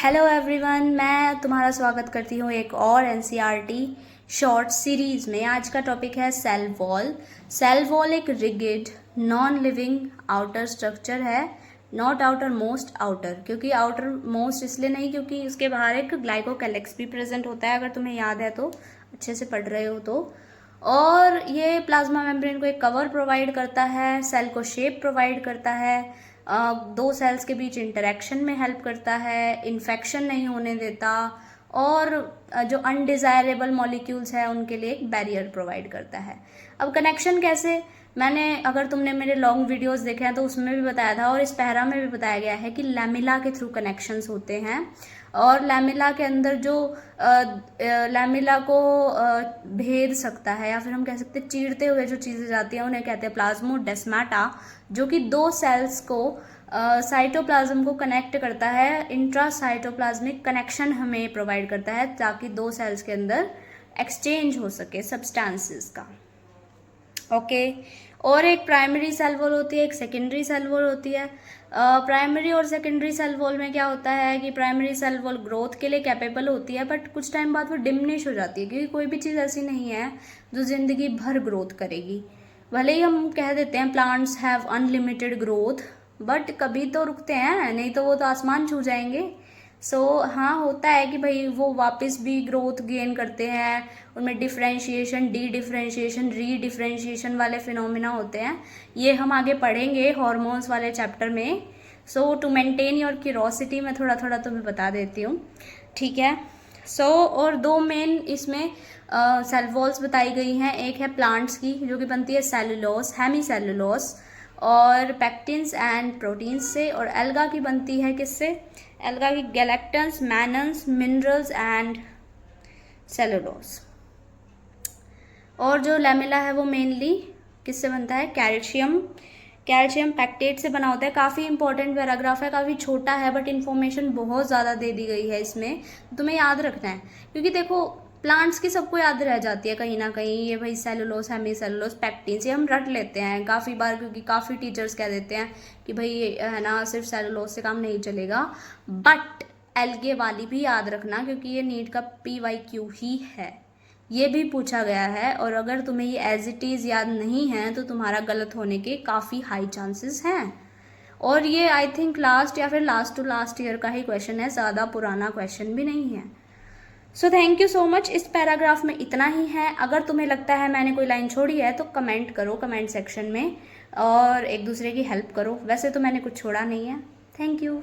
Hello everyone, मैं तुम्हारा स्वागत करती हूँ एक और एनसीईआरटी शॉर्ट सीरीज में। आज का टॉपिक है सेल वॉल। सेल वॉल एक rigid non living outer structure है, नॉट आउटर मोस्ट आउटर, क्योंकि आउटर मोस्ट इसलिए नहीं क्योंकि उसके बाहर एक ग्लाइकोकैलिक्स भी प्रेजेंट होता है, अगर तुम्हें याद है तो, अच्छे से पढ़ रहे हो तो। और ये प्लाज्मा मेम्ब्रेन को एक कवर प्रोवाइड करता है, सेल को शेप प्रोवाइड करता है, दो सेल्स के बीच इंटरेक्शन में हेल्प करता है, इन्फेक्शन नहीं होने देता, और जो अनडिजायरेबल मॉलिक्यूल्स है उनके लिए एक बैरियर प्रोवाइड करता है। अब कनेक्शन कैसे, मैंने अगर तुमने मेरे लॉन्ग वीडियोस देखे हैं तो उसमें भी बताया था और इस पैरा में भी बताया गया है कि लैमिला के थ्रू कनेक्शंस होते हैं। और लैमिला के अंदर जो लैमिला को भेद सकता है, या फिर हम कह सकते हैं चीरते हुए जो चीज़ें जाती हैं उन्हें कहते हैं प्लाज्मोडेस्माटा, जो कि दो सेल्स को साइटोप्लाज्म को कनेक्ट करता है। इंट्रासाइटोप्लाज्मिक कनेक्शन हमें प्रोवाइड करता है ताकि दो सेल्स के अंदर एक्सचेंज हो सके सब्सटेंसेस का। ओके और एक प्राइमरी सेल वॉल होती है, एक सेकेंडरी सेल वॉल होती है। प्राइमरी और सेकेंडरी सेल वॉल में क्या होता है कि प्राइमरी सेल वॉल ग्रोथ के लिए कैपेबल होती है, बट कुछ टाइम बाद वो डिमिनिश हो जाती है, क्योंकि कोई भी चीज़ ऐसी नहीं है जो ज़िंदगी भर ग्रोथ करेगी। भले ही हम कह देते हैं plants have unlimited growth, but कभी तो रुकते हैं, नहीं तो वो तो आसमान छू जाएंगे। हाँ, होता है कि भाई वो वापस भी ग्रोथ गेन करते हैं, उनमें डिफ्रेंशिएशन, डी डिफ्रेंशिएशन, री डिफ्रेंशिएशन वाले फिनोमिना होते हैं। ये हम आगे पढ़ेंगे हॉर्मोन्स वाले चैप्टर में। टू मेंटेन योर क्यूरोसिटी मैं थोड़ा थोड़ा तुम्हें बता देती हूँ, ठीक है। और दो मेन इसमें सेल वॉल्स बताई गई हैं। एक है प्लांट्स की जो कि बनती है सेलुलोस, हेमी सेलुलोस और पैक्टिन्स एंड प्रोटीन्स से, और एल्गा की बनती है किससे, एल्गा की galactans, mannans, minerals and cellulose. और जो लैमेला है वो मेनली किससे बनता है, कैल्शियम पैक्टेट से बना होता है। काफ़ी इंपॉर्टेंट पैराग्राफ है, काफ़ी छोटा है बट इन्फॉर्मेशन बहुत ज़्यादा दे दी गई है इसमें, तुम्हें याद रखना है। क्योंकि देखो प्लांट्स की सबको याद रह जाती है कहीं ना कहीं, ये भाई सेलुलोस, हेमी सेलुलोस, पैक्टिन्स, ये हम रट लेते हैं काफ़ी बार, क्योंकि काफ़ी टीचर्स कह देते हैं कि भाई है ना सिर्फ सेलुलोस से काम नहीं चलेगा। बट एल्गे वाली भी याद रखना, क्योंकि ये नीट का PYQ ही है, ये भी पूछा गया है। और अगर तुम्हें ये एज इट इज़ याद नहीं है तो तुम्हारा गलत होने के काफ़ी हाई चांसेस हैं। और ये आई थिंक लास्ट या फिर लास्ट टू लास्ट ईयर का ही क्वेश्चन है, ज़्यादा पुराना क्वेश्चन भी नहीं है। Thank you so much. इस पैराग्राफ में इतना ही है। अगर तुम्हें लगता है मैंने कोई लाइन छोड़ी है तो कमेंट करो कमेंट सेक्शन में, और एक दूसरे की हेल्प करो। वैसे तो मैंने कुछ छोड़ा नहीं है। Thank you.